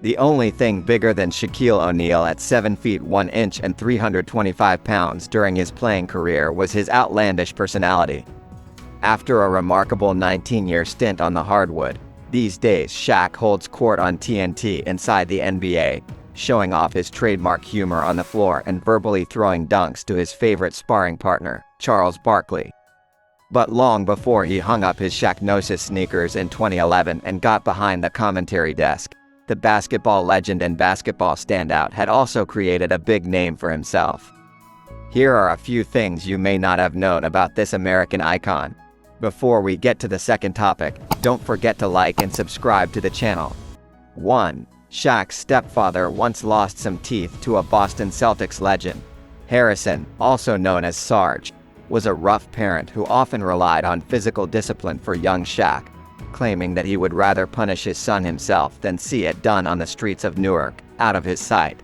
The only thing bigger than Shaquille O'Neal at 7 feet 1 inch and 325 pounds during his playing career was his outlandish personality. After a remarkable 19-year stint on the hardwood, these days Shaq holds court on TNT inside the NBA, showing off his trademark humor on the floor and verbally throwing dunks to his favorite sparring partner, Charles Barkley. But long before he hung up his Shaqnosis sneakers in 2011 and got behind the commentary desk, the basketball legend and basketball standout had also created a big name for himself. Here are a few things you may not have known about this American icon. Before we get to the second topic, don't forget to like and subscribe to the channel. 1. Shaq's stepfather once lost some teeth to a Boston Celtics legend. Harrison, also known as Sarge, was a rough parent who often relied on physical discipline for young Shaq, claiming that he would rather punish his son himself than see it done on the streets of Newark, out of his sight.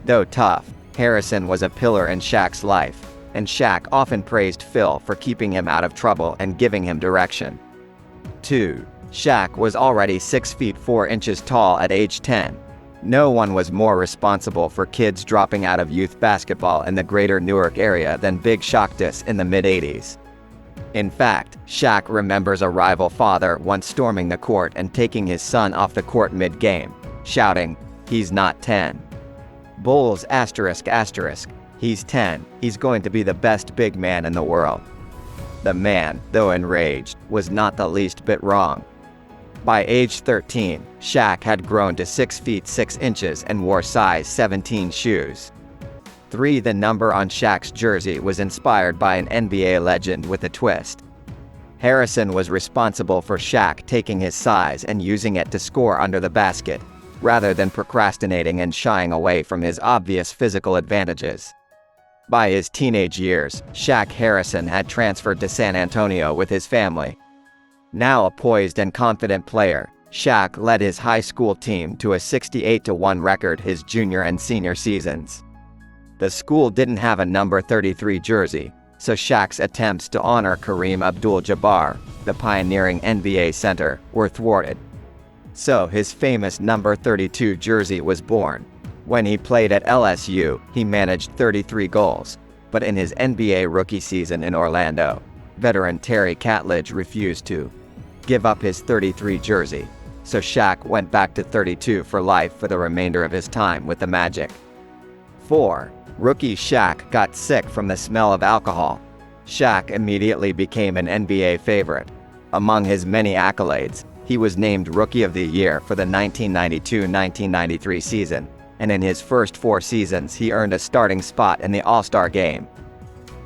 Though tough, Harrison was a pillar in Shaq's life, and Shaq often praised Phil for keeping him out of trouble and giving him direction. 2. Shaq was already 6 feet 4 inches tall at age 10. No one was more responsible for kids dropping out of youth basketball in the greater Newark area than Big Shaqtus in the mid-80s. In fact, Shaq remembers a rival father once storming the court and taking his son off the court mid-game, shouting, "He's not 10. Bulls ***, he's 10, he's going to be the best big man in the world." The man, though enraged, was not the least bit wrong. By age 13, Shaq had grown to 6 feet 6 inches and wore size 17 shoes. 3. The number on Shaq's jersey was inspired by an NBA legend with a twist. Harrison was responsible for Shaq taking his size and using it to score under the basket, rather than procrastinating and shying away from his obvious physical advantages. By his teenage years, Shaq Harrison had transferred to San Antonio with his family. Now a poised and confident player, Shaq led his high school team to a 68-1 record his junior and senior seasons. The school didn't have a number 33 jersey, so Shaq's attempts to honor Kareem Abdul-Jabbar, the pioneering NBA center, were thwarted. So his famous number 32 jersey was born. When he played at LSU, he managed 33 goals, but in his NBA rookie season in Orlando, veteran Terry Catledge refused to give up his 33 jersey, so Shaq went back to 32 for life for the remainder of his time with the Magic. 4. Rookie Shaq got sick from the smell of alcohol. Shaq immediately became an NBA favorite. Among his many accolades, he was named Rookie of the Year for the 1992-1993 season, and in his first 4 seasons he earned a starting spot in the All-Star game.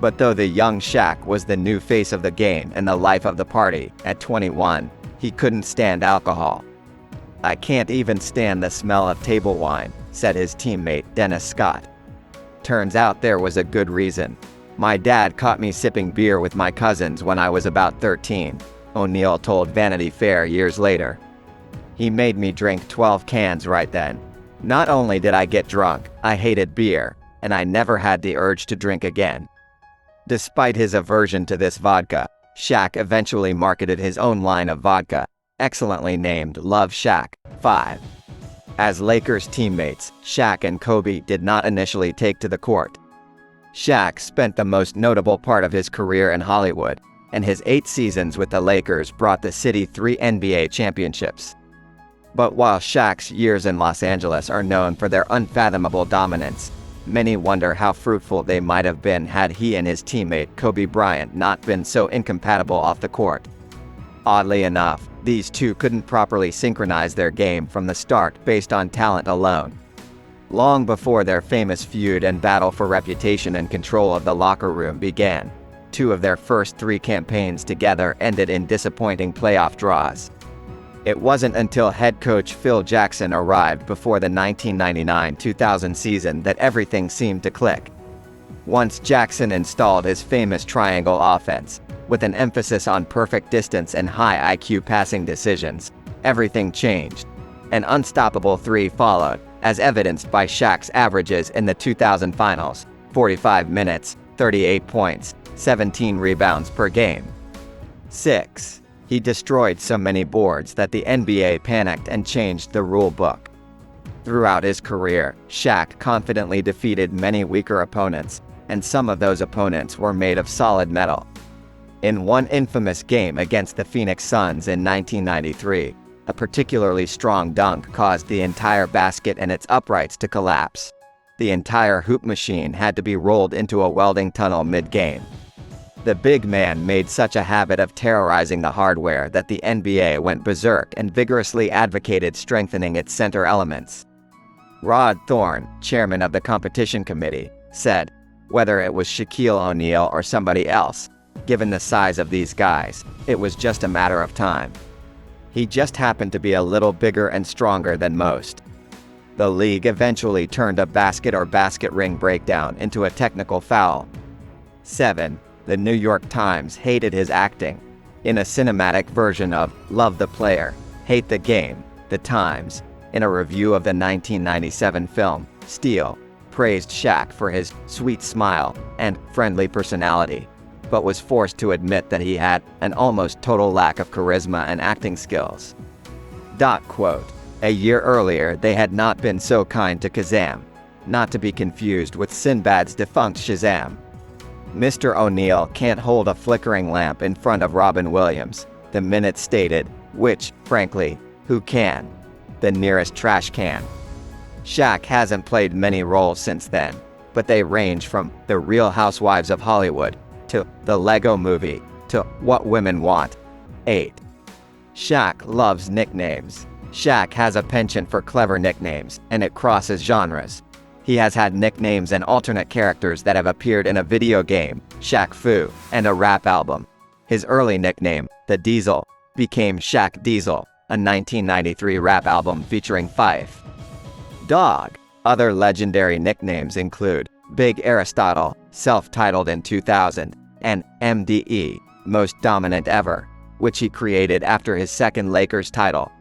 But though the young Shaq was the new face of the game and the life of the party, at 21, he couldn't stand alcohol. "I can't even stand the smell of table wine," said his teammate Dennis Scott. Turns out there was a good reason. "My dad caught me sipping beer with my cousins when I was about 13, O'Neal told Vanity Fair years later. "He made me drink 12 cans right then. Not only did I get drunk, I hated beer, and I never had the urge to drink again." Despite his aversion to this vodka, Shaq eventually marketed his own line of vodka, excellently named Love Shaq. 5. As Lakers teammates, Shaq and Kobe did not initially take to the court. Shaq spent the most notable part of his career in Hollywood, and his 8 seasons with the Lakers brought the city 3 NBA championships. But while Shaq's years in Los Angeles are known for their unfathomable dominance, many wonder how fruitful they might have been had he and his teammate Kobe Bryant not been so incompatible off the court. Oddly enough, these two couldn't properly synchronize their game from the start based on talent alone. Long before their famous feud and battle for reputation and control of the locker room began, 2 of their first 3 campaigns together ended in disappointing playoff draws. It wasn't until head coach Phil Jackson arrived before the 1999-2000 season that everything seemed to click. Once Jackson installed his famous triangle offense, with an emphasis on perfect distance and high IQ passing decisions, everything changed. An unstoppable 3 followed, as evidenced by Shaq's averages in the 2000 finals: 45 minutes, 38 points, 17 rebounds per game. 6. He destroyed so many boards that the NBA panicked and changed the rule book. Throughout his career, Shaq confidently defeated many weaker opponents, and some of those opponents were made of solid metal. In one infamous game against the Phoenix Suns in 1993, a particularly strong dunk caused the entire basket and its uprights to collapse. The entire hoop machine had to be rolled into a welding tunnel mid-game. The big man made such a habit of terrorizing the hardware that the NBA went berserk and vigorously advocated strengthening its center elements. Rod Thorne, chairman of the competition committee, said, "Whether it was Shaquille O'Neal or somebody else, given the size of these guys, it was just a matter of time. He just happened to be a little bigger and stronger than most." The league eventually turned a basket or basket ring breakdown into a technical foul. 7. The New York Times hated his acting. In a cinematic version of Love the Player, Hate the Game, The Times, in a review of the 1997 film, Steel, praised Shaq for his sweet smile and friendly personality, but was forced to admit that he had an almost total lack of charisma and acting skills. Quote, "A year earlier they had not been so kind to Kazam, not to be confused with Sinbad's defunct Shazam. Mr. O'Neal can't hold a flickering lamp in front of Robin Williams," the minute stated, which, frankly, who can? The nearest trash can. Shaq hasn't played many roles since then, but they range from The Real Housewives of Hollywood, to The Lego Movie, to What Women Want. 8. Shaq loves nicknames. Shaq has a penchant for clever nicknames, and it crosses genres. He has had nicknames and alternate characters that have appeared in a video game, Shaq Fu, and a rap album. His early nickname, The Diesel, became Shaq Diesel, a 1993 rap album featuring Fife Dog. Other legendary nicknames include Big Aristotle, self-titled in 2000, and MDE, Most Dominant Ever, which he created after his second Lakers title.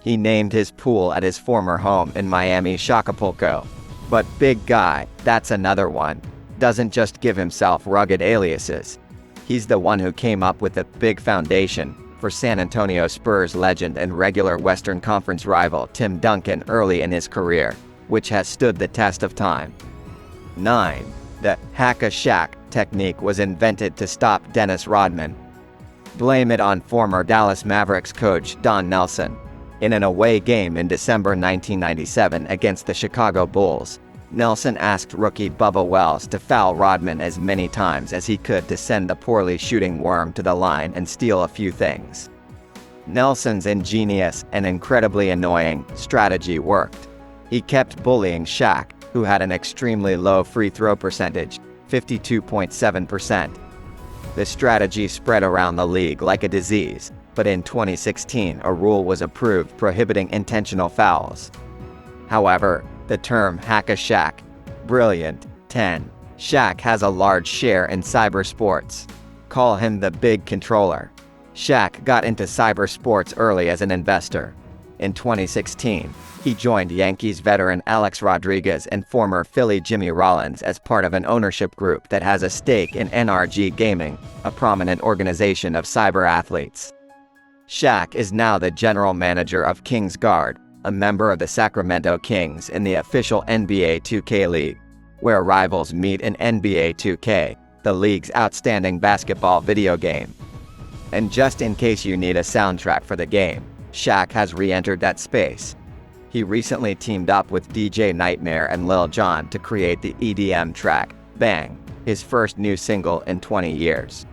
He named his pool at his former home in Miami Shacapulco. But Big Guy, that's another one, doesn't just give himself rugged aliases. He's the one who came up with the Big Foundation for San Antonio Spurs legend and regular Western Conference rival Tim Duncan early in his career, which has stood the test of time. 9. The Hack-a-Shaq technique was invented to stop Dennis Rodman. Blame it on former Dallas Mavericks coach Don Nelson. In an away game in December 1997 against the Chicago Bulls, Nelson asked rookie Bubba Wells to foul Rodman as many times as he could to send the poorly shooting worm to the line and steal a few things. Nelson's ingenious and incredibly annoying strategy worked. He kept bullying Shaq, who had an extremely low free throw percentage, 52.7%. The strategy spread around the league like a disease, but in 2016 a rule was approved prohibiting intentional fouls. However, the term Hack-a-Shaq, brilliant. 10. Shaq has a large share in cyber sports. Call him the big controller. Shaq got into cyber sports early as an investor. In 2016, he joined Yankees veteran Alex Rodriguez and former Philly Jimmy Rollins as part of an ownership group that has a stake in NRG Gaming, a prominent organization of cyber athletes. Shaq is now the general manager of Kings Guard, a member of the Sacramento Kings in the official NBA 2K League, where rivals meet in NBA 2K, the league's outstanding basketball video game. And just in case you need a soundtrack for the game, Shaq has re-entered that space. He recently teamed up with DJ Nightmare and Lil Jon to create the EDM track, Bang, his first new single in 20 years.